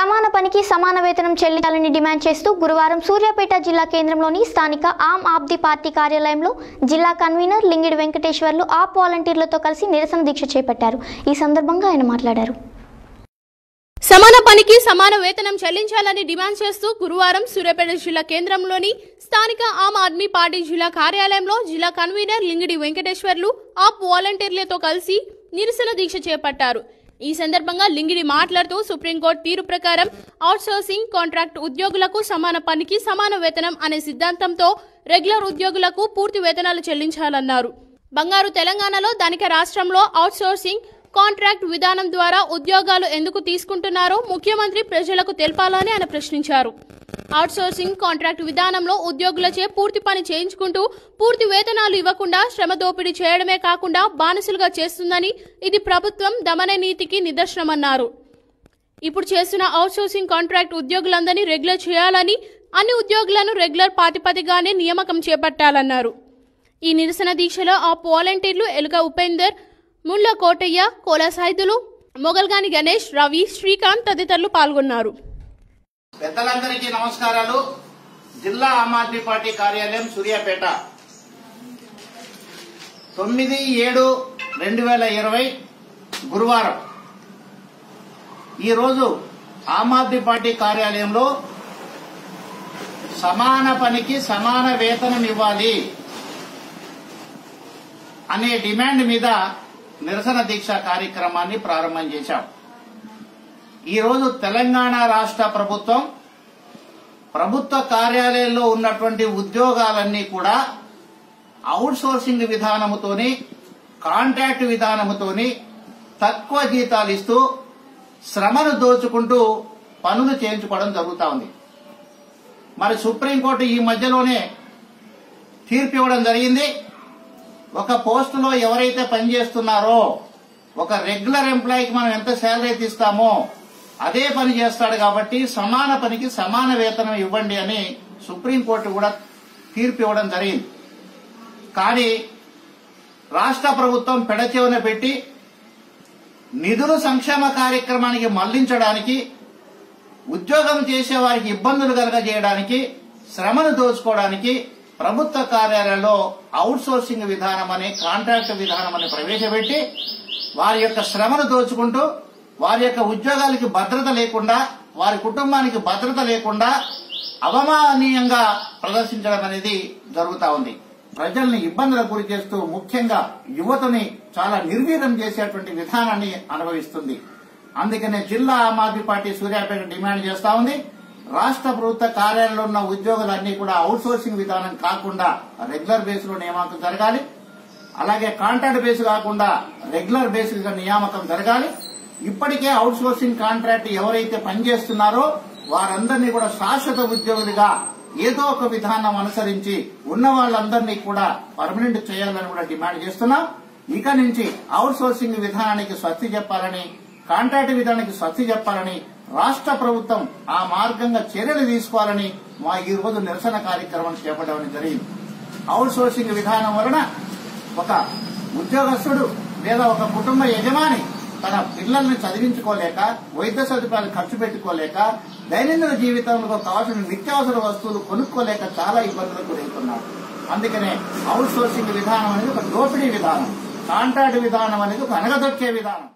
సమాన పనికి సమాన వేతనం చెల్లించాలని డిమాండ్ చేస్తూ గురువారం సూర్యాపేట జిల్లా కేంద్రంలోని స్థానిక ఆమ్ ఆద్మీ పార్టీ కార్యాలయంలో జిల్లా కన్వీనర్ లింగిడి వెంకటేశ్వర్లు ఆప్ వాలంటీర్లతో కలిసి నిరసన దీక్ష చేపట్టారు. ఈ సందర్భంగా ఆయన మాట్లాడారు. సమాన పనికి సమాన వేతనం చెల్లించాలని డిమాండ్ చేస్తూ గురువారం సూర్యాపేట జిల్లా కేంద్రంలోని స్థానిక ఆమ్ ఆద్మీ పార్టీ జిల్లా కార్యాలయంలో జిల్లా కన్వీనర్ లింగిడి వెంకటేశ్వర్లు ఆప్ వాలంటీర్లతో కలిసి నిరసన దీక్ష చేపట్టారు. ఈ సందర్భంగా లింగిడి మాట్లాడుతూ సుప్రీంకోర్టు తీర్పు ప్రకారం అవుట్సోర్సింగ్ కాంట్రాక్ట్ ఉద్యోగులకు సమాన పనికి సమాన వేతనం అనే సిద్ధాంతంతో రెగ్యులర్ ఉద్యోగులకు పూర్తి వేతనాలు చెల్లించాలన్నారు. బంగారు తెలంగాణలో ధనిక రాష్ట్రంలో అవుట్సోర్సింగ్ కాంట్రాక్ట్ విధానం ద్వారా ఉద్యోగాలు ఎందుకు తీసుకుంటున్నారో ముఖ్యమంత్రి ప్రజలకు తెలపాలని ఆయన ప్రశ్నించారు. అవుట్సోర్సింగ్ కాంట్రాక్ట్ విధానంలో ఉద్యోగులచే పూర్తి పని చేయించుకుంటూ పూర్తి వేతనాలు ఇవ్వకుండా శ్రమ దోపిడీ చేయడమే కాకుండా బానిసలుగా చేస్తుందని, ఇది ప్రభుత్వం దమన నీతికి నిదర్శనమన్నారు. ఇప్పుడు చేస్తున్న అవుట్సోర్సింగ్ కాంట్రాక్ట్ ఉద్యోగులందరినీ రెగ్యులర్ చేయాలని, అన్ని ఉద్యోగులను రెగ్యులర్ ప్రాతిపదికగానే నియామకం చేపట్టాలన్నారు. ఈ నిరసన దీక్షలో ఆప్ వాలంటీర్లు ఎలుక ఉపేందర్, ముళ్ళ కోటయ్య, కోల సైదులు, మొగల్గాని గణేష్, రవి, శ్రీకాంత్ తదితరులు పాల్గొన్నారు. పెద్దలందరికీ నమస్కారాలు. జిల్లా ఆమ్ ఆద్మీ పార్టీ కార్యాలయం సూర్యాపేట 9/7/2020 గురువారం. ఈరోజు ఆమ్ ఆద్మీ పార్టీ కార్యాలయంలో సమాన పనికి సమాన వేతనం ఇవ్వాలి అనే డిమాండ్ మీద నిరసన దీక్ష కార్యక్రమాన్ని ప్రారంభం చేశాం. ఈరోజు తెలంగాణ రాష్ట్ర ప్రభుత్వ కార్యాలయంలో ఉన్నటువంటి ఉద్యోగాలన్నీ కూడా అవుట్సోర్సింగ్ విధానముతోని, కాంట్రాక్ట్ విధానముతోని తక్కువ జీతాలు ఇస్తూ శ్రమను దోచుకుంటూ పనులు చేయించుకోవడం జరుగుతూ ఉంది. మరి సుప్రీంకోర్టు ఈ మధ్యలోనే తీర్పు ఇవ్వడం జరిగింది. ఒక పోస్టులో ఎవరైతే పనిచేస్తున్నారో, ఒక రెగ్యులర్ ఎంప్లాయీకి మనం ఎంత శాలరీ అయితే ఇస్తామో అదే పని చేస్తాడు కాబట్టి సమాన పనికి సమాన వేతనం ఇవ్వండి అని సుప్రీంకోర్టు కూడా తీర్పు ఇవ్వడం జరిగింది. కానీ రాష్ట్ర ప్రభుత్వం పెడచెవిన పెట్టి నిధులు సంక్షేమ కార్యక్రమానికి మళ్లించడానికి, ఉద్యోగం చేసే వారికి ఇబ్బందులు కలగజేయడానికి, శ్రమను దోచుకోవడానికి ప్రభుత్వ కార్యాలయంలో అవుట్సోర్సింగ్ విధానం అనే, కాంట్రాక్ట్ విధానం అని ప్రవేశపెట్టి వారి యొక్క శ్రమను దోచుకుంటూ వారి యొక్క ఉద్యోగాలకి భద్రత లేకుండా, వారి కుటుంబానికి భద్రత లేకుండా అవమాననీయంగా ప్రదర్శించడం అనేది జరుగుతూ ఉంది. ప్రజల్ని ఇబ్బందులకు గురి చేస్తూ ముఖ్యంగా యువతని చాలా నిర్వీర్యం చేసేటువంటి విధానాన్ని అనుభవిస్తుంది. అందుకనే జిల్లా ఆమ్ ఆద్మీ పార్టీ సూర్యాపేట డిమాండ్ చేస్తా ఉంది. రాష్ట్ర ప్రభుత్వ కార్యాలయంలో ఉన్న ఉద్యోగులన్నీ కూడా అవుట్సోర్సింగ్ విధానం కాకుండా రెగ్యులర్ బేస్ లో నియామకం జరగాలి. అలాగే కాంట్రాక్ట్ బేస్ కాకుండా రెగ్యులర్ బేస్ గా నియామకం జరగాలి. ఇప్పటికే అవుట్సోర్సింగ్ కాంట్రాక్ట్ ఎవరైతే పనిచేస్తున్నారో వారందరినీ కూడా శాశ్వత ఉద్యోగులుగా ఏదో ఒక విధానం అనుసరించి ఉన్న వాళ్ళందరినీ కూడా పర్మనెంట్ చేయాలని కూడా డిమాండ్ చేస్తున్నాం. ఇక నుంచి అవుట్సోర్సింగ్ విధానానికి స్వస్తి చెప్పాలని, కాంట్రాక్ట్ విధానానికి స్వస్తి చెప్పాలని రాష్ట్ర ప్రభుత్వం ఆ మార్గంగా చర్యలు తీసుకోవాలని మా ఈ రోజు నిరసన కార్యక్రమం చేపట్టడం జరిగింది. అవుట్సోర్సింగ్ విధానం వలన ఒక ఉద్యోగస్తుడు లేదా ఒక కుటుంబ యజమాని తన పిల్లల్ని చదివించుకోలేక, వైద్య సదుపాయాలు ఖర్చు పెట్టుకోలేక, దైనందిన జీవితంలో కావాల్సిన నిత్యావసర వస్తువులు కొనుక్కోలేక చాలా ఇబ్బందులకు గురవుతున్నారు. అందుకనే అవుట్సోర్సింగ్ విధానం అనేది ఒక దోపిడీ విధానం, కాంట్రాక్ట్ విధానం అనేది ఒక అనగదొక్కే విధానం.